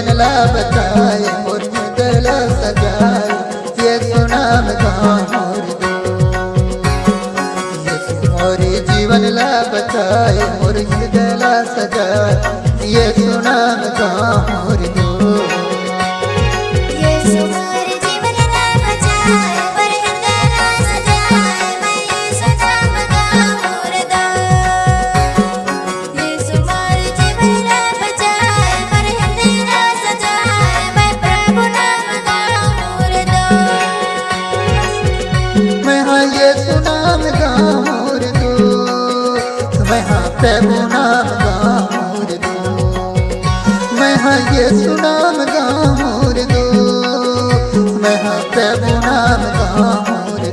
जीवन ला बताए मोर दिल सजाए यीशु नाम गाँव मोर यीशु मोर जीवन ला बताए मोर दिल सजाए यीशु नाम गाँव मोर यीशु नाम गाँव मोर मैं हाँ प्रभु नाम गाँव मोर मैं हाँ यीशु नाम गाँव मोर मैं हाँ प्रभु नाम गाँव मोर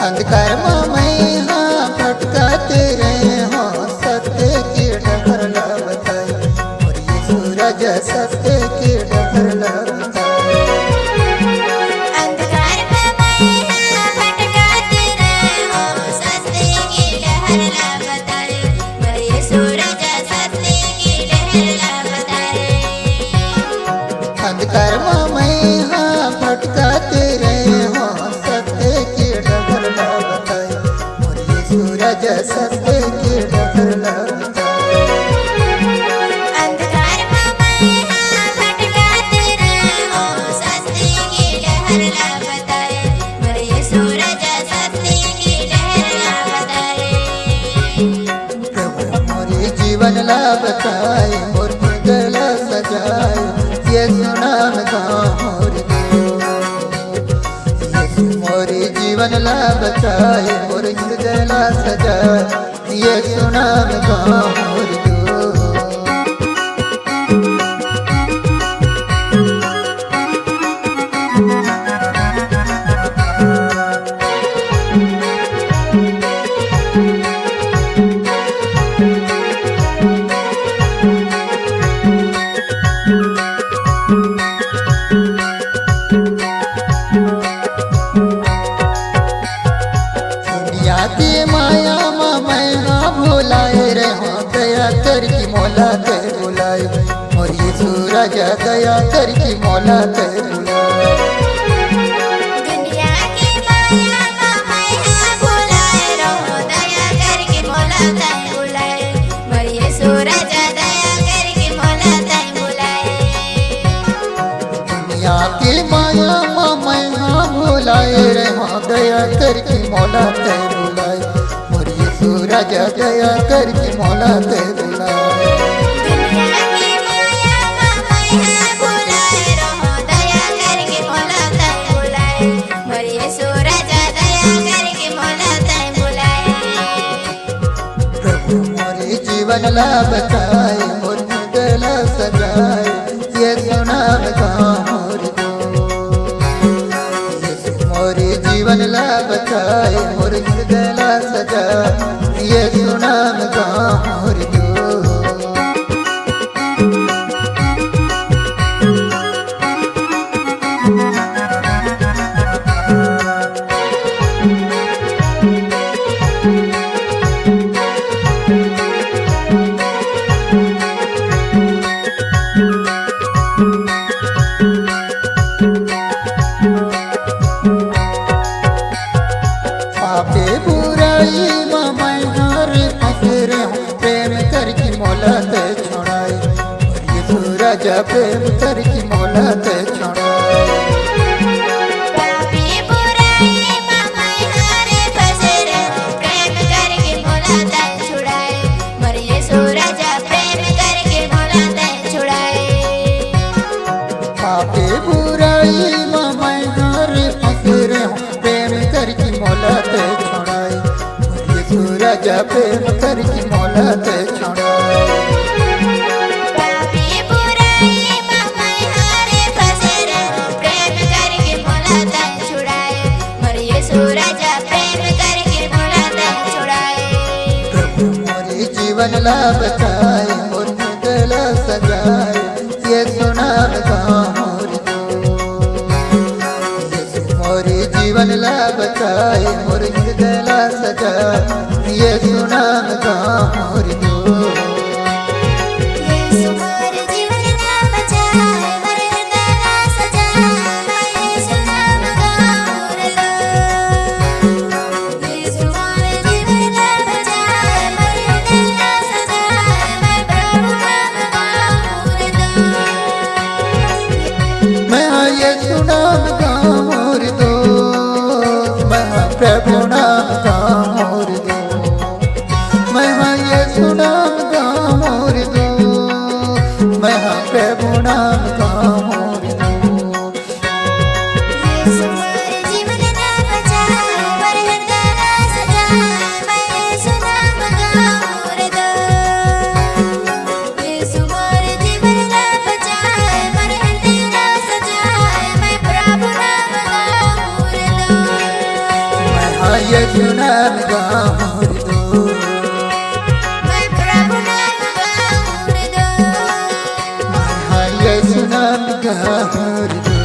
अंधकार में हाँ भटकाते रहे हो सत्य की डगर ला बताए और ये सूरज सत्य की डगर ला बताए अंधकार में हाँ भटकाते रहे हो सत्य की डगर ला बताए और ये सूरज सत्य की डगर ला बताए अंधकार में हाँ भटकाते रहे हो सत्य की डगर ला बताए और ये सूरज सत्य की डगर ला बताए अंधकार में हाँ भटकाते रहे हो सत्य की डगर ला बताए और ये सूरज सत्य की डगर ला बताए प्रभु मोरे जीवन ला बताए मोर दिल सजाए यीशु नाम गाँव मोर यीशु मोरे जीवन ला बताए मोर दिल सजाए यीशु नाम गाँव मोर यादी माया मैं हाँ भुलाए रे हाँ दया कर की मौला ते बुलाए और ये सूरज दया कर की मौला ते बुलाए दुनिया की माया मैं हाँ भुलाए रहो दया करके मौला तय बुलाए और ये सूरज दया करके मौला तय बुलाए दुनिया की माया मैं हाँ भुलाए रे हाँ दया कर की मौला ते बुलाए और ये सूरज दया कर की मौला ते बुलाए दुनिया की माया मैं हाँ भुलाए रहो दया करके मौला तय बुलाए और ये सूरज दया करके मौला तय बुलाए प्रभु मोरे जीवन ला बताए मोर दिल सजाए यीशु नाम गाँव मोर यीशु मोरे जीवन ला बताए मोर दिल सजाए यीशु नाम गाँव मोर पापे बुराई मैं हर फसरे हूँ प्रेम करके मौला ते छोड़ाए और ये सूरज प्रेम करके मौला ते छोड़ाए पापी बुराई मैं हर फसरे हूँ प्रेम करके मौला तय छुड़ाए और ये सूरज प्रेम करके मौला तय छुड़ाए पापे बुराई राजा प्रेम करके मोहलत छुड़ाए। पापी बुराई में हारे फंसे रहो, प्रेम करके मोहलत छुड़ाए। मोर यीशु राजा प्रेम करके मोहलत छुड़ाए। प्रभु मोरे जीवन ला बचाए, मोर दिल सजाए, यीशु नाम गाऊं यीशु मोरे जीवन ला बचाए, मोर दिल सजाए, यीशु नाम गाऊं यीशु मोर जीवन ला बचाए, मोर दिल सजाए, मैं यीशु नाम गाऊं यीशु मोर जीवन ला बचाए, मोर दिल सजाए, मैं प्रभु नाम गाऊं मैं यीशु नाम गाऊं दो, मैं प्रभु नाम गाऊं दो, मैं यीशु नाम गाऊं दो, मैं प्रभु नाम गाऊं दो। यीशु मोर जीवन ला बचाए, मोर दिल सजाए, मैं यीशु नाम गाऊं यीशु मोर जीवन ला बचाए, मोर दिल सजाए, मैं प्रभु नाम गाऊं मैं यीशु नाम गाऊं दो, मैं प्रभु नाम गाऊं मैं यीशु नाम गाऊं दो।